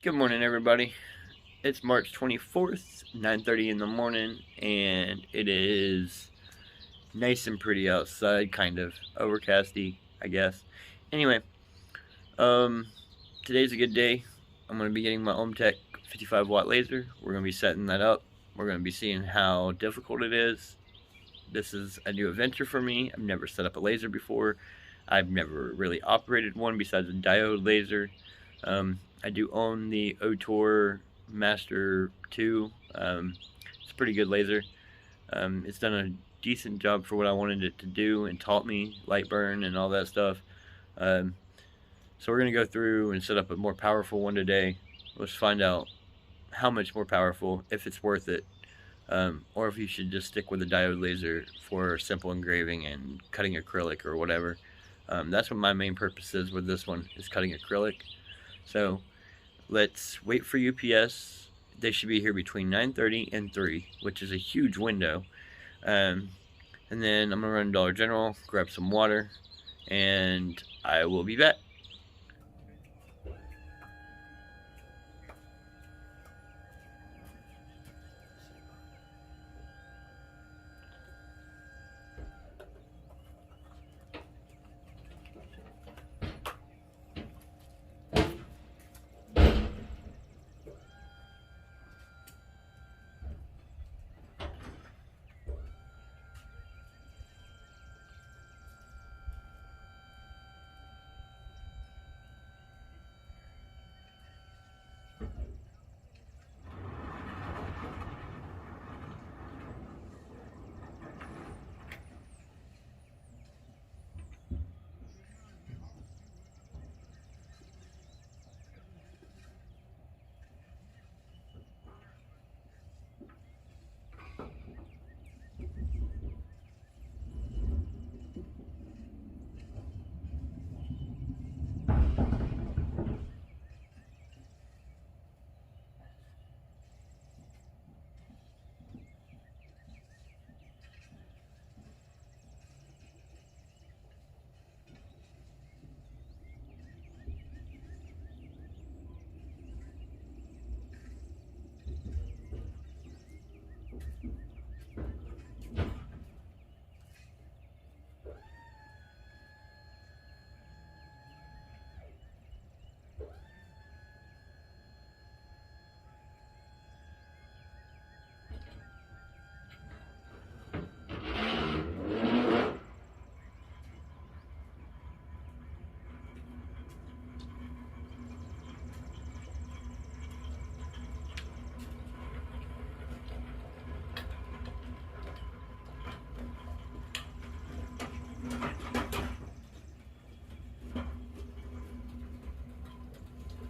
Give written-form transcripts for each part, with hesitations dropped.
Good morning, everybody. It's March 24th, 9:30 in the morning, and it is nice and pretty outside, kind of overcasty, I guess. Anyway, um, today's a good day. I'm going to be getting my Omtech 55-watt laser. We're going to be setting that up. We're going to be seeing how difficult it is. This is a new adventure for me. I've never set up a laser before. I've never really operated one besides a diode laser. I do own the OTOR Master 2. It's a pretty good laser. It's done a decent job for what I wanted it to do and taught me light burn and all that stuff. Um, so we're going to go through and set up a more powerful one today. Let's find out how much more powerful, if it's worth it, or if you should just stick with a diode laser for simple engraving and cutting acrylic or whatever. That's what my main purpose is with this one, is cutting acrylic. So let's wait for UPS. They should be here between 9:30 and 3, which is a huge window. Um, and then I'm going to run to Dollar General, grab some water, and I will be back.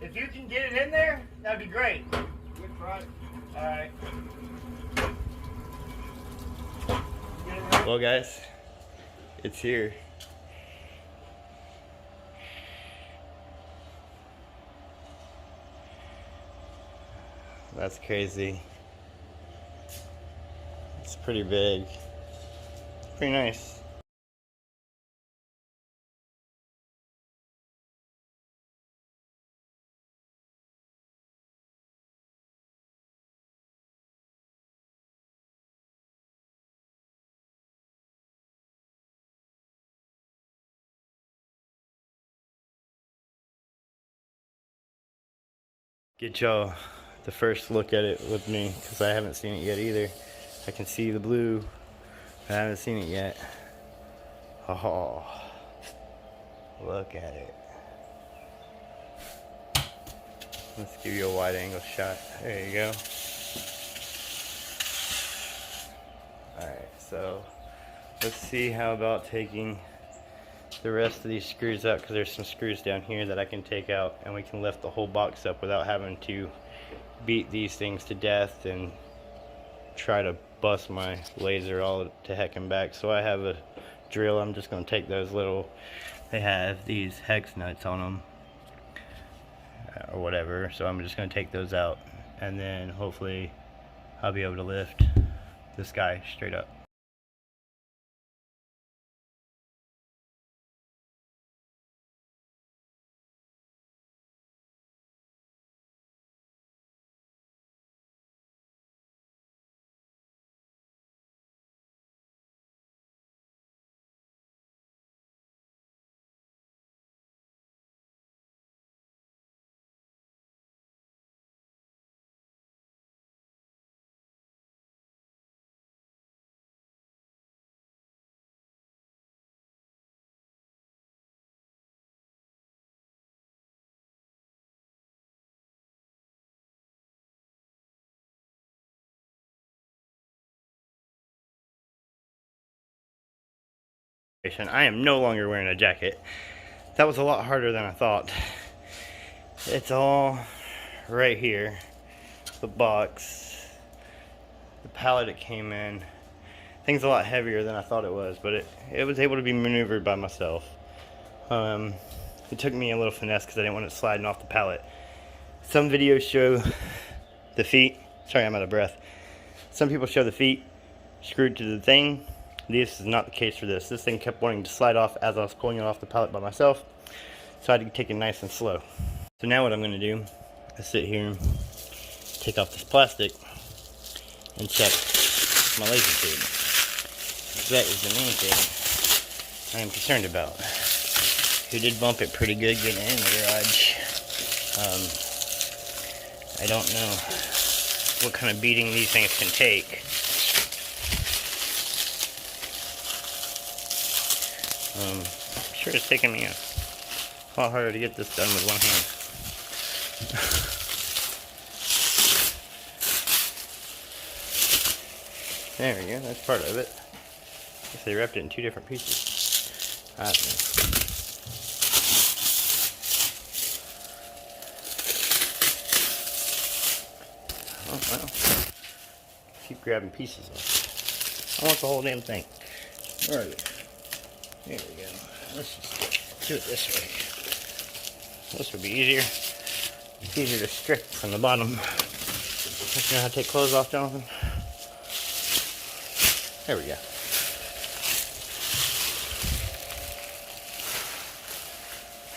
If you can get it in there, that'd be great. Good try. All right. Well, guys, it's here. That's crazy. It's pretty big. Pretty nice. Get y'all the first look at it with me, because I haven't seen it yet either. I can see the blue, but I haven't seen it yet. Oh, look at it. Let's give you a wide angle shot. There you go. Alright, so let's see how about taking the rest of these screws out, because there's some screws down here that I can take out, and we can lift the whole box up without having to beat these things to death and try to bust my laser all to heck and back. So I have a drill. I'm just going to take those little, they have these hex nuts on them or whatever, so I'm just going to take those out, and then hopefully I'll be able to lift this guy straight up. I am no longer wearing a jacket. That was a lot harder than I thought. It's all right here. The box, the pallet it came in. Thing's a lot heavier than I thought it was, but it was able to be maneuvered by myself. It took me a little finesse because I didn't want it sliding off the pallet. Some videos show the feet. Sorry, I'm out of breath. Some people show the feet screwed to the thing. This is not the case for this. This thing kept wanting to slide off as I was pulling it off the pallet by myself, so I had to take it nice and slow. So now what I'm going to do is sit here, take off this plastic, and check my laser tube. That is the main thing I am concerned about. Who did bump it pretty good getting in the garage. I don't know what kind of beating these things can take. I'm sure it's taking me a lot harder to get this done with one hand. There we go, that's part of it. I guess they wrapped it in two different pieces. I don't know. Oh, well. Keep grabbing pieces off. I want the whole damn thing. Where are they? There we go. Let's just do it this way. This would be easier. It's easier to strip from the bottom. Just know how to take clothes off, Jonathan. There we go.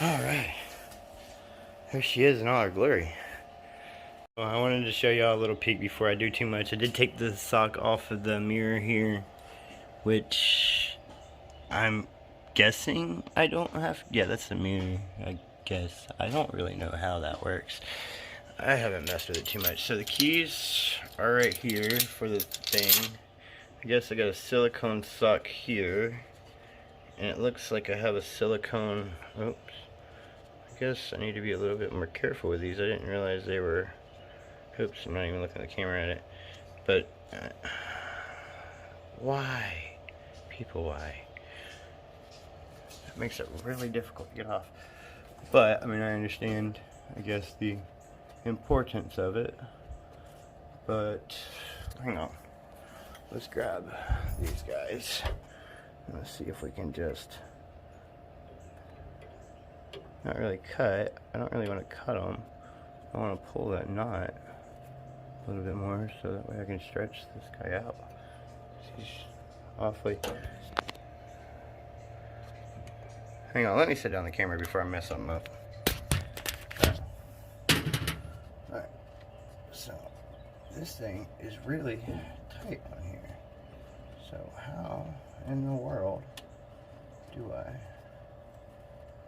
Alright. There she is in all her glory. Well, I wanted to show y'all a little peek before I do too much. I did take the sock off of the mirror here, which I'm guessing I don't have. Yeah, that's the mirror, I guess. I don't really know how that works. I haven't messed with it too much. So the keys are right here for the thing. I guess I got a silicone sock here, and it looks like I have a silicone. Oops. I guess I need to be a little bit more careful with these. I didn't realize they were. Oops, I'm not even looking at the camera at it. But why? People, why? That makes it really difficult to get off. But I mean, I understand, I guess, the importance of it. But hang on. Let's grab these guys. And let's see if we can just not really cut. I don't really want to cut them. I want to pull that knot a little bit more so that way I can stretch this guy out. He's awfully. Hang on, let me sit down the camera before I mess something up. Alright, so this thing is really tight on here. So how in the world do I?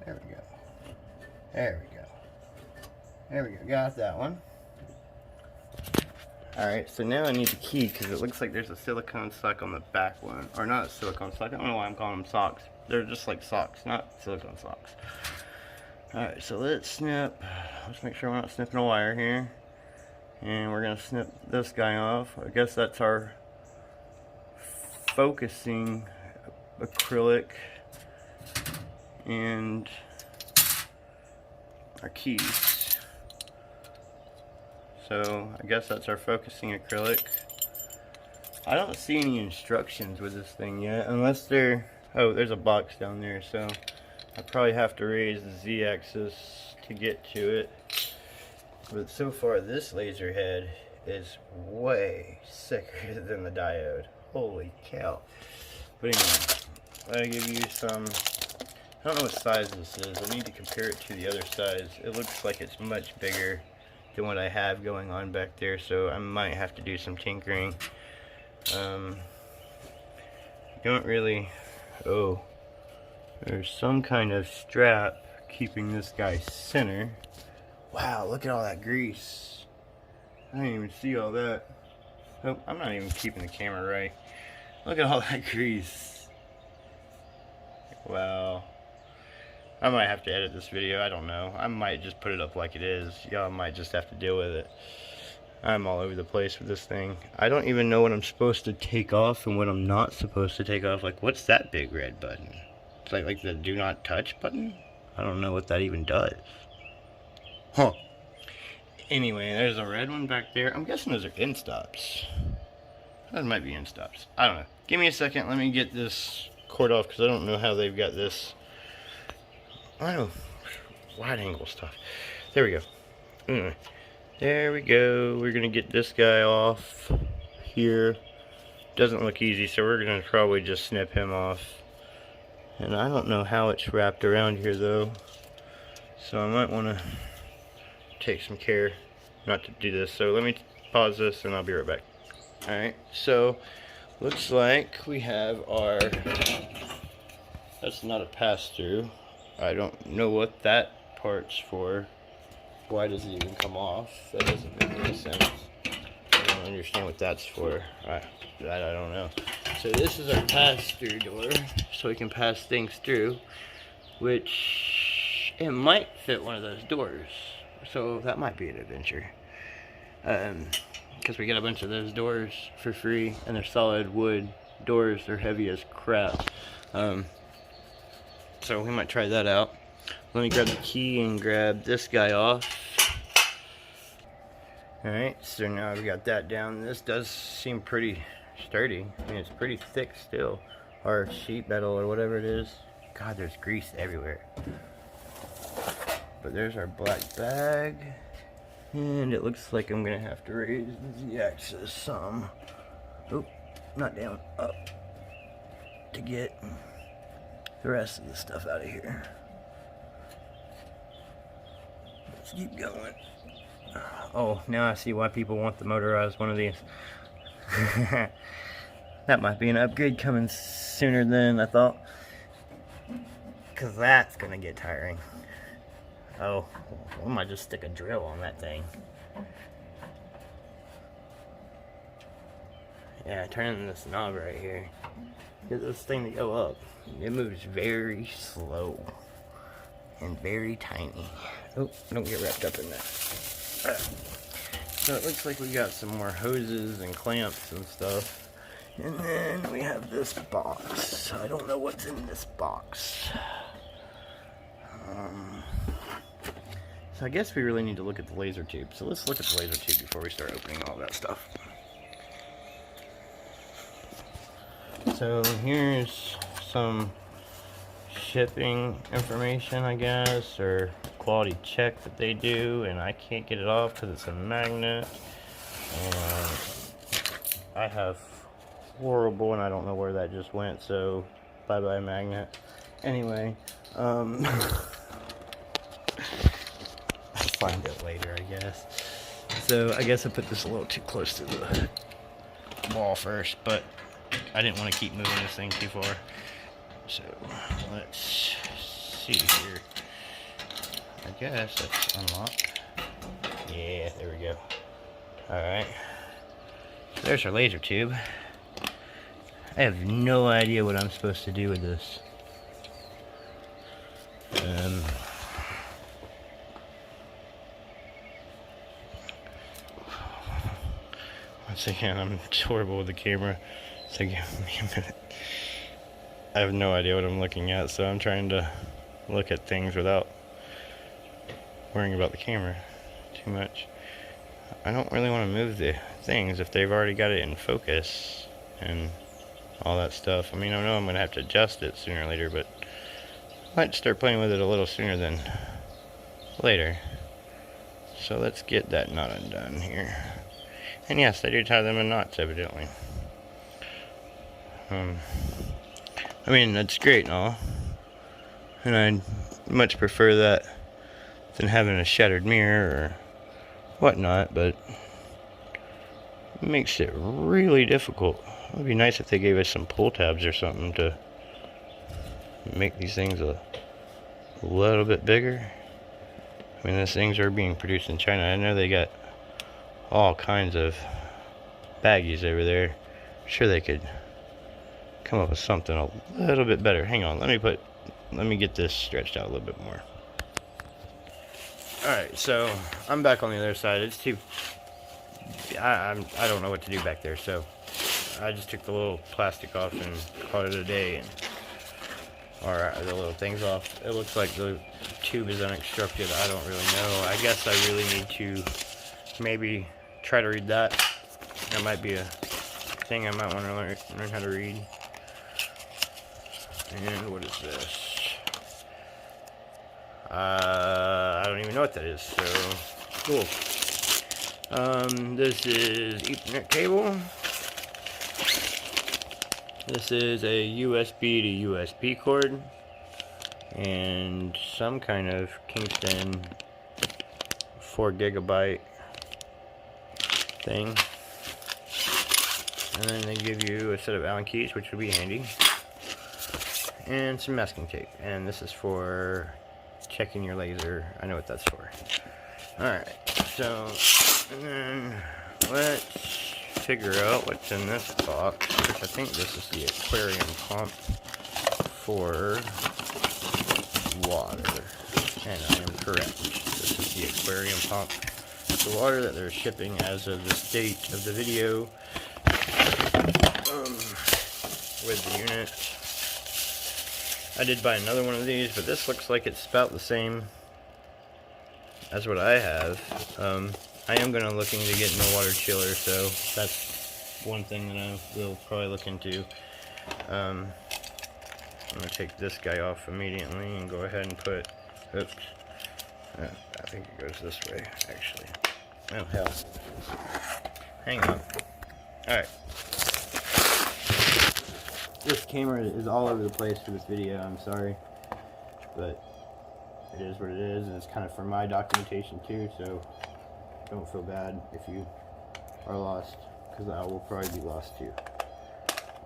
There we go. There we go. There we go. Got that one. Alright, so now I need the key because it looks like there's a silicone sock on the back one. Or not a silicone sock. I don't know why I'm calling them socks. They're just like socks, not silicone socks. Alright, so let's snip. Let's make sure we're not snipping a wire here. And we're going to snip this guy off. I guess that's our focusing acrylic. And our keys. So I guess that's our focusing acrylic. I don't see any instructions with this thing yet, unless they're, oh, there's a box down there, so I probably have to raise the Z-axis to get to it. But so far this laser head is way sicker than the diode. Holy cow. But anyway, I give you some, I don't know what size this is. I need to compare it to the other size. It looks like it's much bigger than what I have going on back there, so I might have to do some tinkering. Don't really, oh, there's some kind of strap keeping this guy center. Wow, look at all that grease. I didn't even see all that. Oh, I'm not even keeping the camera right. Look at all that grease. Wow. I might have to edit this video, I don't know. I might just put it up like it is. Y'all might just have to deal with it. I'm all over the place with this thing. I don't even know what I'm supposed to take off and what I'm not supposed to take off. Like, what's that big red button? It's like the do not touch button? I don't know what that even does. Huh. Anyway, there's a red one back there. I'm guessing those are end stops. That might be end stops. I don't know. Give me a second. Let me get this cord off because I don't know how they've got this. I don't know. Wide angle stuff. There we go. Anyway. There we go. We're gonna get this guy off here. Doesn't look easy, so we're gonna probably just snip him off. And I don't know how it's wrapped around here though, so I might want to take some care not to do this. So let me pause this and I'll be right back. Alright, so looks like we have our, that's not a pass-through. I don't know what that part's for. Why does it even come off? That doesn't make any sense. I don't understand what that's for. That I don't know. So this is our pass-through door, so we can pass things through, which it might fit one of those doors. So that might be an adventure. Because we get a bunch of those doors for free, and they're solid wood doors. They're heavy as crap. So we might try that out. Let me grab the key and grab this guy off. Alright, so now I've got that down. This does seem pretty sturdy. I mean, it's pretty thick still. Or sheet metal or whatever it is. God, there's grease everywhere. But there's our black bag. And it looks like I'm going to have to raise the Z-axis some. Oh, not down, up. To get the rest of the stuff out of here. Let's keep going. Oh, now I see why people want the motorized one of these. That might be an upgrade coming sooner than I thought. Because that's going to get tiring. Oh, I might just stick a drill on that thing. Yeah, turning this knob right here. Get this thing to go up. It moves very slow. And very tiny. Oh, don't get wrapped up in that. So it looks like we got some more hoses and clamps and stuff. And then we have this box. I don't know what's in this box. So I guess we really need to look at the laser tube. So let's look at the laser tube before we start opening all that stuff. So here's some shipping information, I guess, or quality check that they do, and I can't get it off because it's a magnet, and I have horrible, and I don't know where that just went, so bye bye magnet. Anyway, I'll find it later, I guess. So I guess I put this a little too close to the wall first, but I didn't want to keep moving this thing too far. So let's see here. I guess that's unlocked. Yeah, there we go. Alright. There's our laser tube. I have no idea what I'm supposed to do with this. Once again, I'm horrible with the camera, so give me a minute. I have no idea what I'm looking at, so I'm trying to look at things without worrying about the camera too much. I don't really want to move the things if they've already got it in focus and all that stuff. I mean, I know I'm going to have to adjust it sooner or later, but I might start playing with it a little sooner than later. So let's get that knot undone here. And yes, they do tie them in knots, evidently. I mean, that's great and all. And I'd much prefer that than having a shattered mirror or whatnot, but it makes it really difficult. It would be nice if they gave us some pull tabs or something to make these things a little bit bigger. I mean, these things are being produced in China. I know they got all kinds of baggies over there. I'm sure they could come up with something a little bit better. Hang on, let me get this stretched out a little bit more. Alright, so I'm back on the other side. It's too I don't know what to do back there, so I just took the little plastic off and called it a day, or the little things off. It looks like the tube is unobstructed. I don't really know. I guess I really need to maybe try to read that. That might be a thing I might want to learn how to read. And what is this? I don't even know what that is, so cool. This is Ethernet cable. This is a USB to USB cord. And some kind of Kingston 4GB thing. And then they give you a set of Allen keys, which would be handy. And some masking tape. And this is for checking your laser. I know what that's for. Alright, so and then let's figure out what's in this box, which I think this is the aquarium pump for water. And I am correct. This is the aquarium pump for water that they're shipping as of the date of the video with the unit. I did buy another one of these, but this looks like it's about the same as what I have. I am going to look into getting a water chiller, so that's one thing that I will probably look into. I'm going to take this guy off immediately and go ahead and put, oops, I think it goes this way, actually. Oh, hell. Hang on. Alright. This camera is all over the place for this video, I'm sorry. But it is what it is, and it's kind of for my documentation too, so don't feel bad if you are lost, because I will probably be lost too.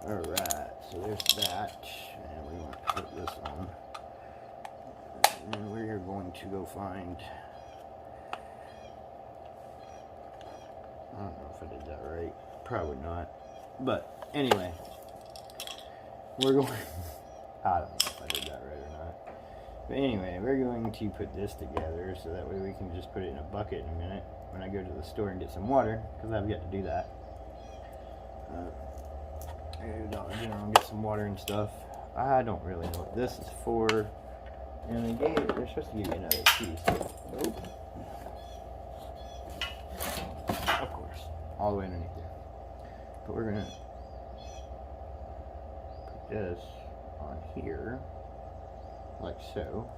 Alright, so there's that, and we want to put this on. And we're going to go find, I don't know if I did that right, probably not, but anyway, we're going, I don't know if I did that right or not, but anyway, we're going to put this together so that way we can just put it in a bucket in a minute when I go to the store and get some water, because I've yet to do that. Go to Dollar General and get some water and stuff. I don't really know what this is for, and they're supposed to give you another piece. Nope. Of course, all the way underneath there. But we're gonna put this on here, like so,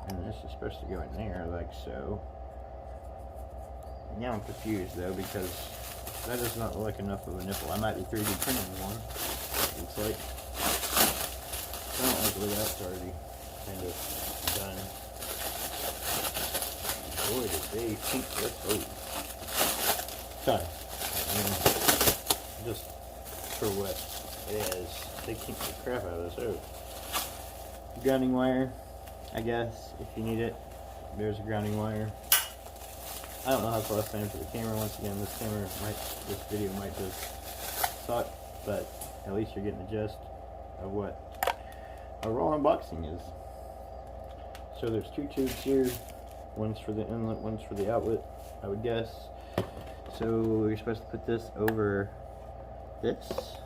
and this is supposed to go in there, like so. Now I'm confused though, because that does not look like enough of a nipple. I might be 3D printing one, looks like. I don't like the way that's already kind of done. Boy, did they keep this. Oh. Sorry. I mean, just for what it is, they keep the crap out of this. Oh. Grounding wire, I guess, if you need it. There's a grounding wire. I don't know how close I am to the camera. Once again, this video might just suck, but at least you're getting the gist of what a raw unboxing is. So there's two tubes here. One's for the inlet, one's for the outlet, I would guess. So you're supposed to put this over this.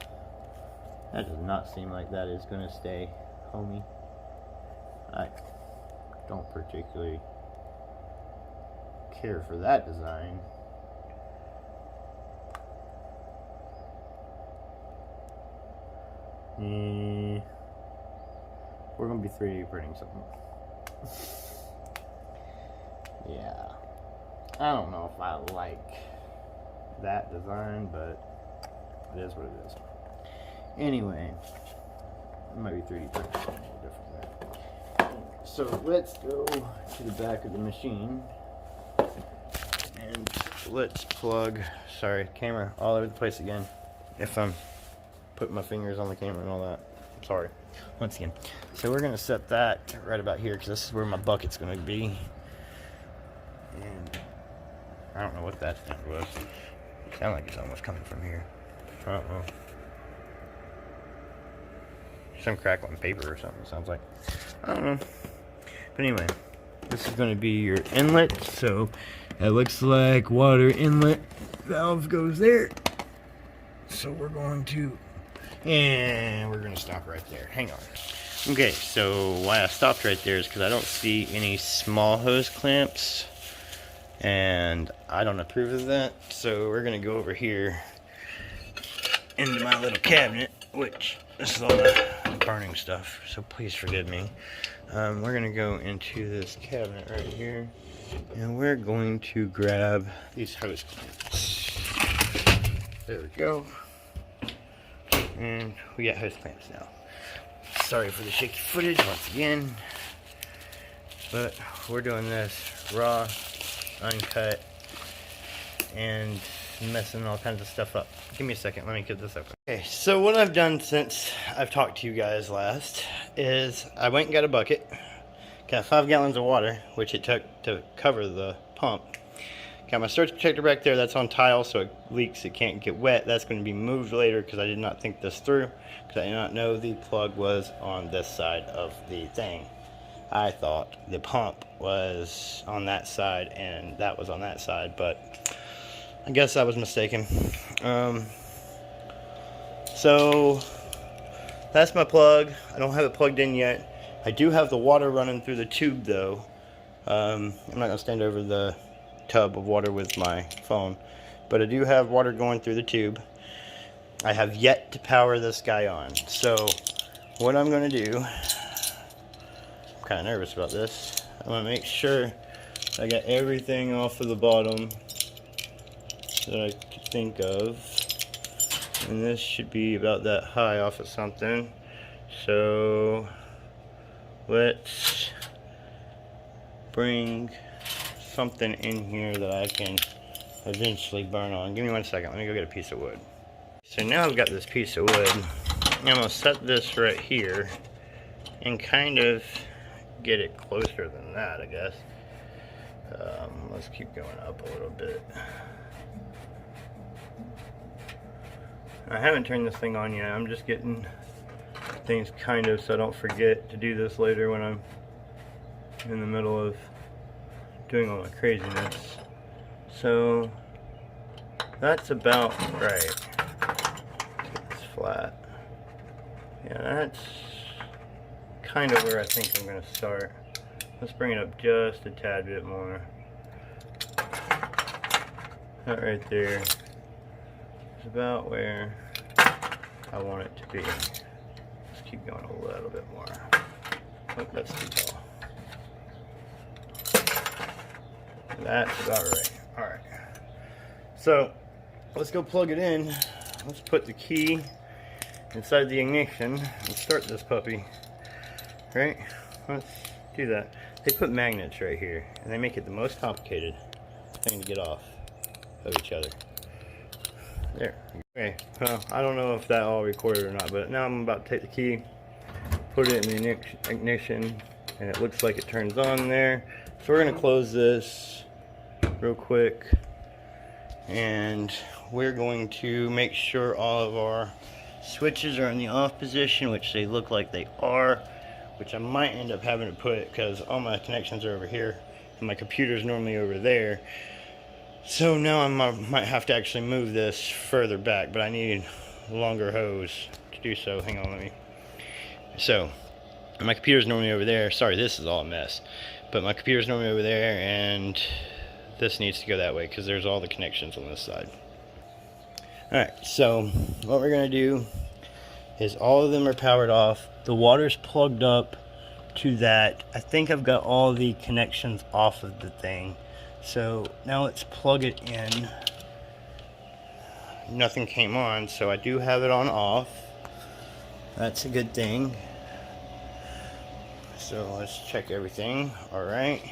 That does not seem like that is going to stay, homie. I don't particularly care for that design. We're gonna be 3D printing something. Yeah, I don't know if I like that design, but it is what it is. Anyway, it might be 3D printing something a little different there. So let's go to the back of the machine. And let's plug, sorry, camera all over the place again. If I'm putting my fingers on the camera and all that, I'm sorry. Once again. So we're going to set that right about here, because this is where my bucket's going to be. And I don't know what that thing was. It sounds like it's almost coming from here. I don't know. Some crackling paper or something, it sounds like. I don't know. But anyway, this is going to be your inlet, so It looks like water inlet valve goes there. So we're going to, and we're going to stop right there. Hang on. Okay, so why I stopped right there is because I don't see any small hose clamps, and I don't approve of that. So we're going to go over here into my little cabinet, which this is all the burning stuff, so please forgive me. We're going to go into this cabinet right here, and we're going to grab these hose clamps. There we go. And we got hose clamps now. Sorry for the shaky footage once again, but we're doing this raw, uncut, and messing all kinds of stuff up. Give me a second, let me get this open. Okay, so what I've done since I've talked to you guys last is I went and got a bucket, got 5 gallons of water, which it took to cover the pump. Got my surge protector back there, that's on tile, so it leaks, it can't get wet. That's going to be moved later because I did not think this through, because I did not know the plug was on this side of the thing. I thought the pump was on that side and that was on that side, but I guess I was mistaken. So that's my plug. I don't have it plugged in yet. I do have the water running through the tube though. I'm not going to stand over the tub of water with my phone, but I do have water going through the tube. I have yet to power this guy on. So what I'm going to do, I'm kind of nervous about this. I'm going to make sure I got everything off of the bottom that I could think of, and this should be about that high off of something. So let's bring something in here that I can eventually burn on. Give me 1 second, let me go get a piece of wood. So now I've got this piece of wood. I'm gonna set this right here and kind of get it closer than that, I guess. Let's keep going up a little bit. I haven't turned this thing on yet. I'm just getting things kind of so I don't forget to do this later when I'm in the middle of doing all my craziness. So that's about right. It's flat. Yeah, that's kind of where I think I'm going to start. Let's bring it up just a tad bit more. That right there is about where I want it to be. Let's keep going a little bit more. Oh, that's too tall. That's about right. Alright. So, let's go plug it in. Let's put the key inside the ignition and start this puppy. Right? Let's do that. They put magnets right here, and they make it the most complicated thing to get off of each other. There. Okay. Well, I don't know if that all recorded or not, but now I'm about to take the key, put it in the ignition, and it looks like it turns on there. So we're going to close this real quick, and we're going to make sure all of our switches are in the off position, which they look like they are, which I might end up having to put because all my connections are over here and my computer's normally over there. So now I might have to actually move this further back, but I need a longer hose to do so. Hang on, let me. So my computer's normally over there. Sorry, this is all a mess, but my computer's normally over there, and this needs to go that way because there's all the connections on this side. Alright, so what we're going to do is all of them are powered off. The water's plugged up to that. I think I've got all the connections off of the thing. So now let's plug it in. Nothing came on, so I do have it on off. That's a good thing. So let's check everything. Alright.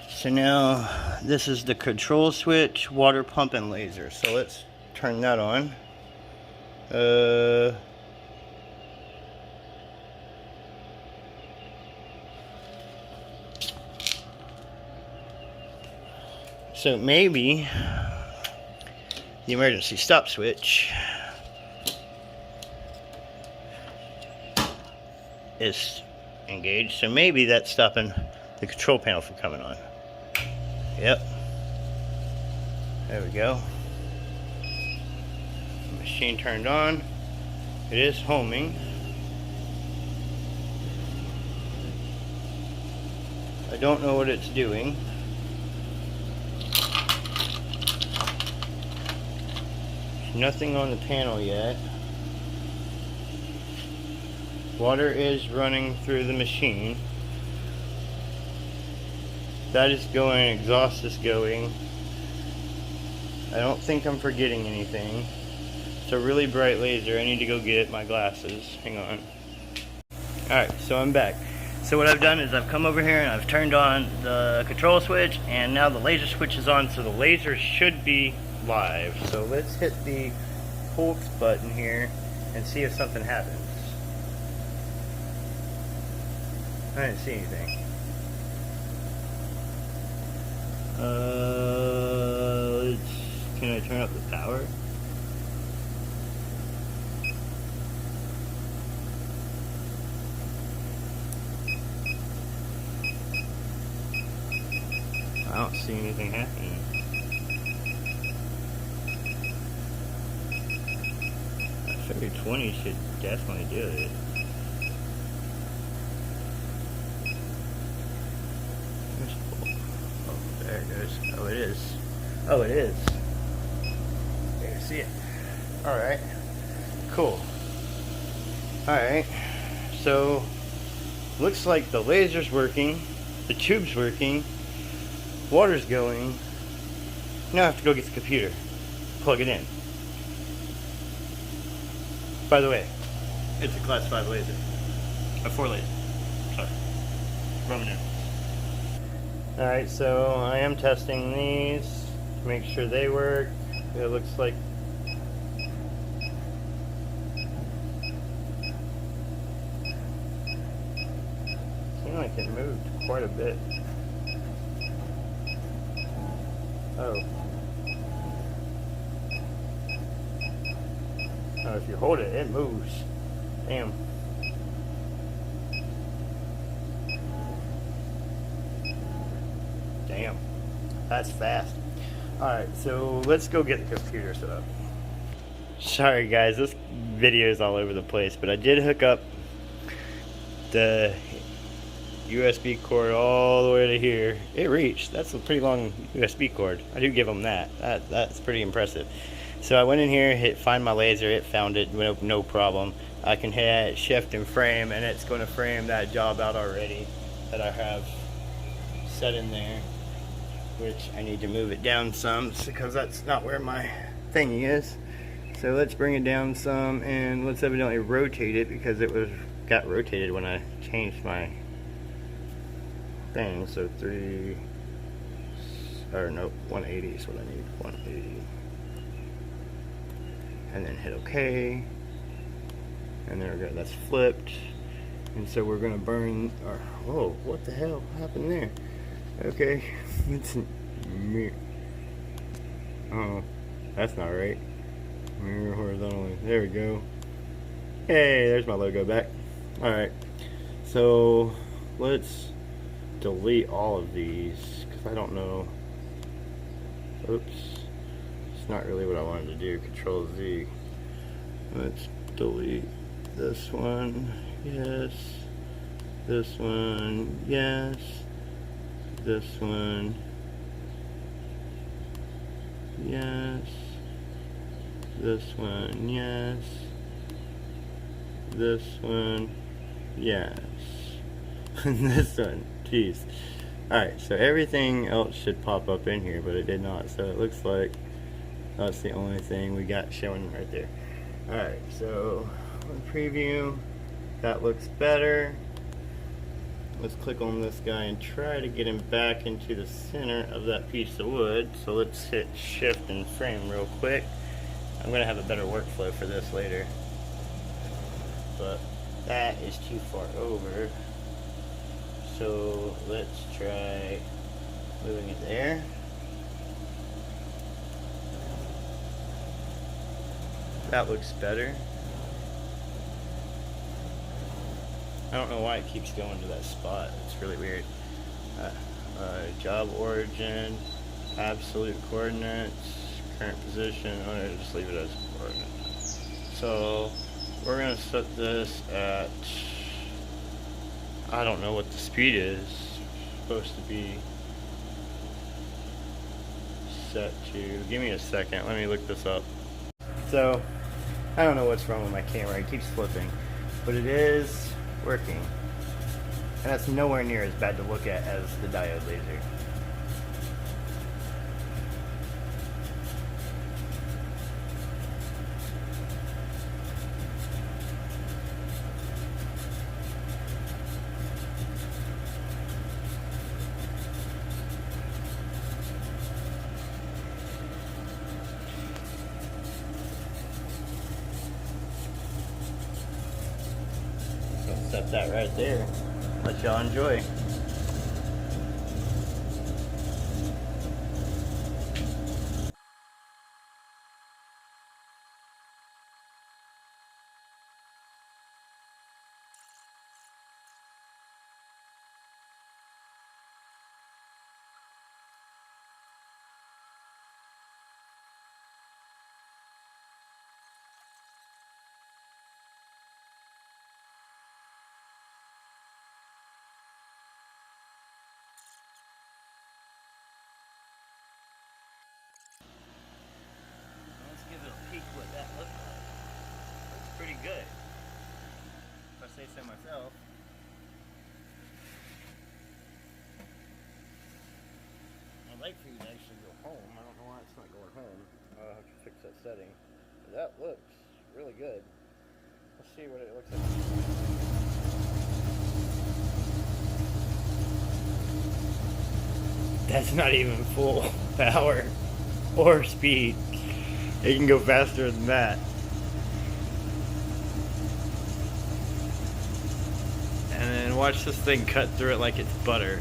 So now this is the control switch, water pump, and laser. So let's turn that on. So maybe the emergency stop switch is engaged. So maybe that's stopping the control panel from coming on. Yep. There we go. Machine turned on. It is homing. I don't know what it's doing. There's nothing on the panel yet. Water is running through the machine. That is going, exhaust is going. I don't think I'm forgetting anything. It's a really bright laser. I need to go get my glasses. Hang on. Alright, so I'm back. So what I've done is I've come over here and I've turned on the control switch, and now the laser switch is on, so the laser should be live. So let's hit the pulse button here and see if something happens. I didn't see anything. Can I turn up the power? I don't see anything happening. I figure 20 should definitely do it. Oh, there it goes. Oh, it is. Oh, it is. There you see it. Alright. Cool. Alright. So, looks like the laser's working, the tube's working, water's going. Now I have to go get the computer, plug it in. By the way, it's a class 5 laser. A 4 laser. Sorry. Roman numerals. Alright, so I am testing these to make sure they work. It looks like it moved quite a bit. Oh. Oh, if you hold it, it moves. Damn. Damn. That's fast. Alright, so let's go get the computer set up. Sorry guys, this video is all over the place, but I did hook up the USB cord all the way to here. It reached. That's a pretty long USB cord. I do give them that. That's pretty impressive. So I went in here, hit find my laser, it found it, no problem. I can hit shift and frame, and it's going to frame that job out already that I have set in there, which I need to move it down some because that's not where my thingy is. So let's bring it down some, and let's evidently rotate it because it got rotated when I changed my thing. So 180 is what I need. 180, and then hit OK, and there we go. That's flipped, and so we're gonna burn our. Whoa! What the hell happened there? Okay, it's mirror. Oh, that's not right. Mirror horizontally. There we go. Hey, there's my logo back. All right, so let's delete all of these because I don't know. Oops, it's not really what I wanted to do. Control Z. Let's delete this one. Yes. This one. Yes. This one. Yes. This one. Yes. This one. Yes. And this one. Jeez. Alright, so everything else should pop up in here, but it did not. So it looks like that's the only thing we got showing right there. Alright, so preview. That looks better. Let's click on this guy and try to get him back into the center of that piece of wood. So let's hit shift and frame real quick. I'm going to have a better workflow for this later, but that is too far over. So let's try moving it there. That looks better. I don't know why it keeps going to that spot. It's really weird. Job origin. absolute coordinates, current position. I'm going to just leave it as coordinates. So we're going to set this at, I don't know what the speed is. It's supposed to be set to, give me a second, let me look this up. So I don't know what's wrong with my camera, it keeps flipping, but it is working. And that's nowhere near as bad to look at as the diode laser. So set that right there. Let y'all enjoy. Let's give it a peek what that looks like. Looks pretty good, if I say so myself. I'd like for you to actually go home. I don't know why it's not going home. I'll have to fix that setting. But that looks really good. Let's see what it looks like. That's not even full power or speed. It can go faster than that. And then watch this thing cut through it like it's butter.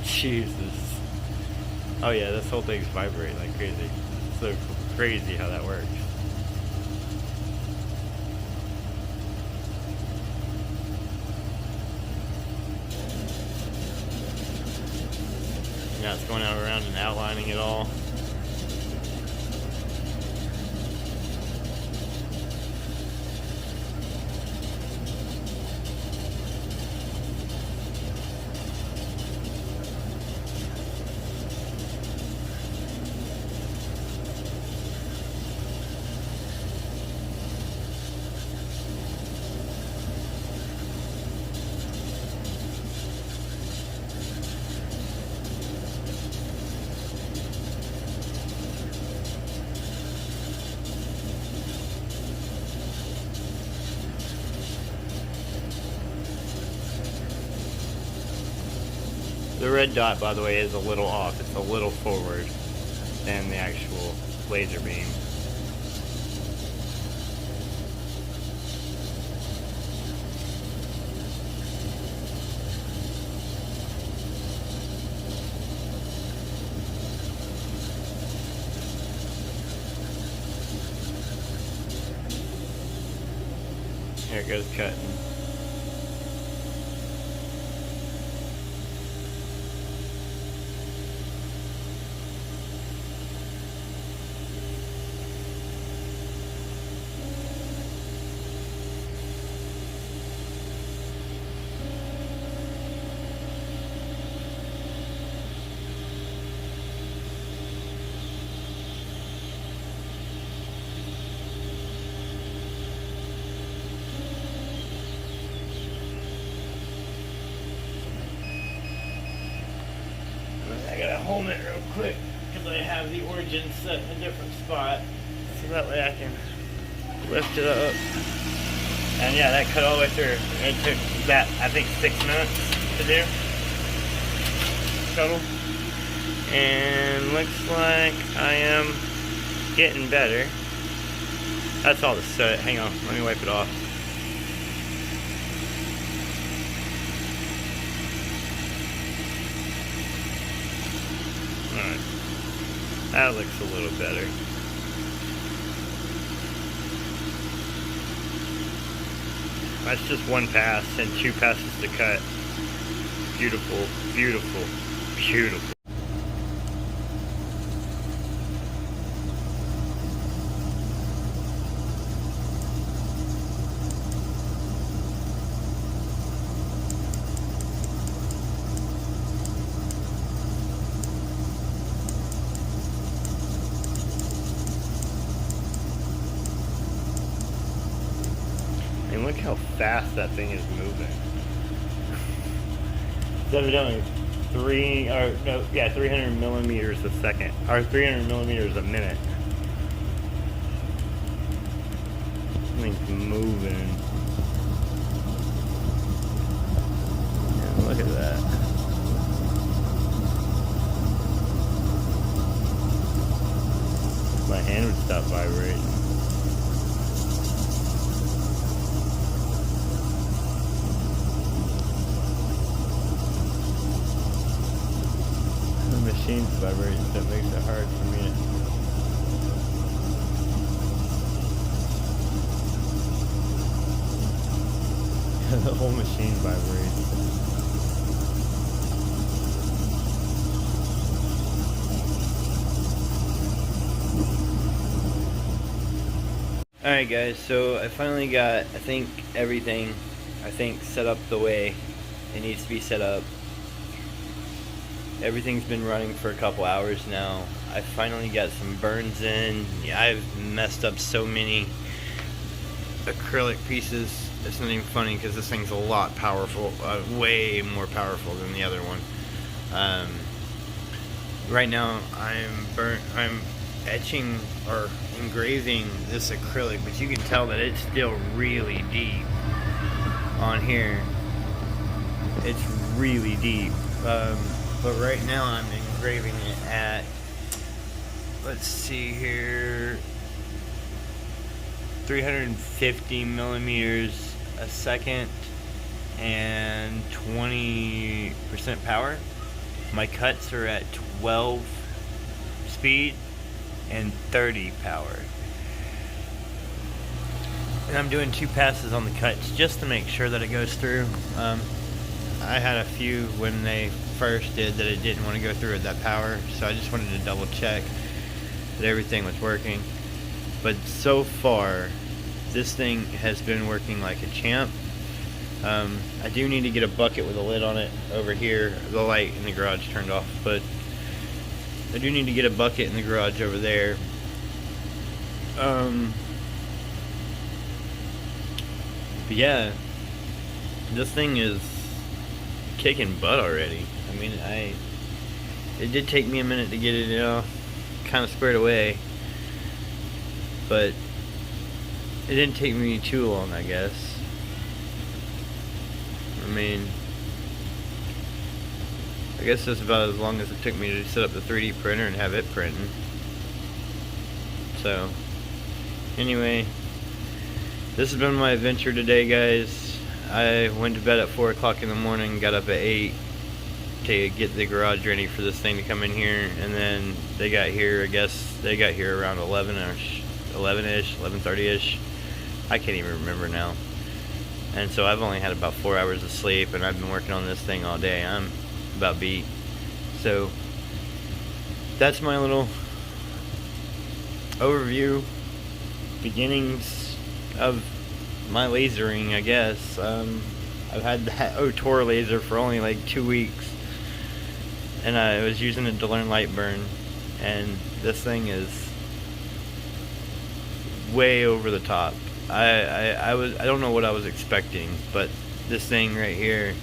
Jesus. Oh yeah, this whole thing's vibrating like crazy. It's so crazy how that works. Yeah, it's going out around and outlining it all. The red dot, by the way, is a little off. It's a little forward than the actual laser beam. Here it goes cutting. I gotta home it real quick because I have the origin set in a different spot, so that way I can lift it up. And yeah, that cut all the way through. It took that, I think, 6 minutes to do total. And looks like I am getting better. That's all the soot. Hang on, let me wipe it off. Alright. That looks a little better. That's just one pass and 2 passes to cut. Beautiful, beautiful, beautiful. And look how fast that thing is moving. It's evidently 300 millimeters a second, or 300 millimeters a minute. Something's moving. Yeah, look at that. My hand would stop vibrating. Machine's vibrating, that makes it hard for me to... The whole machine vibrates. Alright guys, so I finally got, everything set up the way it needs to be set up. Everything's been running for a couple hours now. I finally got some burns in. Yeah, I've messed up so many acrylic pieces. It's not even funny because this thing's a lot powerful, way more powerful than the other one. Right now I'm etching or engraving this acrylic, but you can tell that it's still really deep on here. It's really deep. But right now I'm engraving it at, let's see here, 350 millimeters a second and 20% power. My cuts are at 12 speed and 30 power. And I'm doing 2 passes on the cuts just to make sure that it goes through. I had a few when they first did that it didn't want to go through at that power, so I just wanted to double check that everything was working. But so far this thing has been working like a champ. I do need to get a bucket with a lid on it over here. The light in the garage turned off, but I do need to get a bucket in the garage over there. But yeah, this thing is kicking butt already. I mean, it did take me a minute to get it, kind of squared away, but it didn't take me too long, I guess. I mean, I guess that's about as long as it took me to set up the 3D printer and have it printing. So, anyway, this has been my adventure today, guys. I went to bed at 4 o'clock in the morning, got up at 8 to get the garage ready for this thing to come in here, and then they got here, I guess they got here around 11-ish, 11:30-ish. I can't even remember now. And so I've only had about 4 hours of sleep, and I've been working on this thing all day. I'm about beat. So that's my little overview, beginnings of my lasering, I guess. I've had that co2 laser for only like 2 weeks, and I was using it to learn light burn, and this thing is way over the top. I don't know what I was expecting, but this thing right here,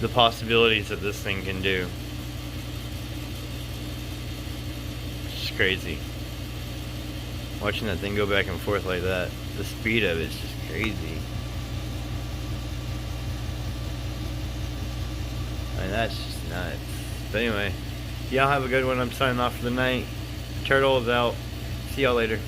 the possibilities that this thing can do, it's just crazy. Watching that thing go back and forth like that, the speed of it's just crazy. I mean, that's just nuts. But anyway, y'all have a good one. I'm signing off for the night. Turtle is out. See y'all later.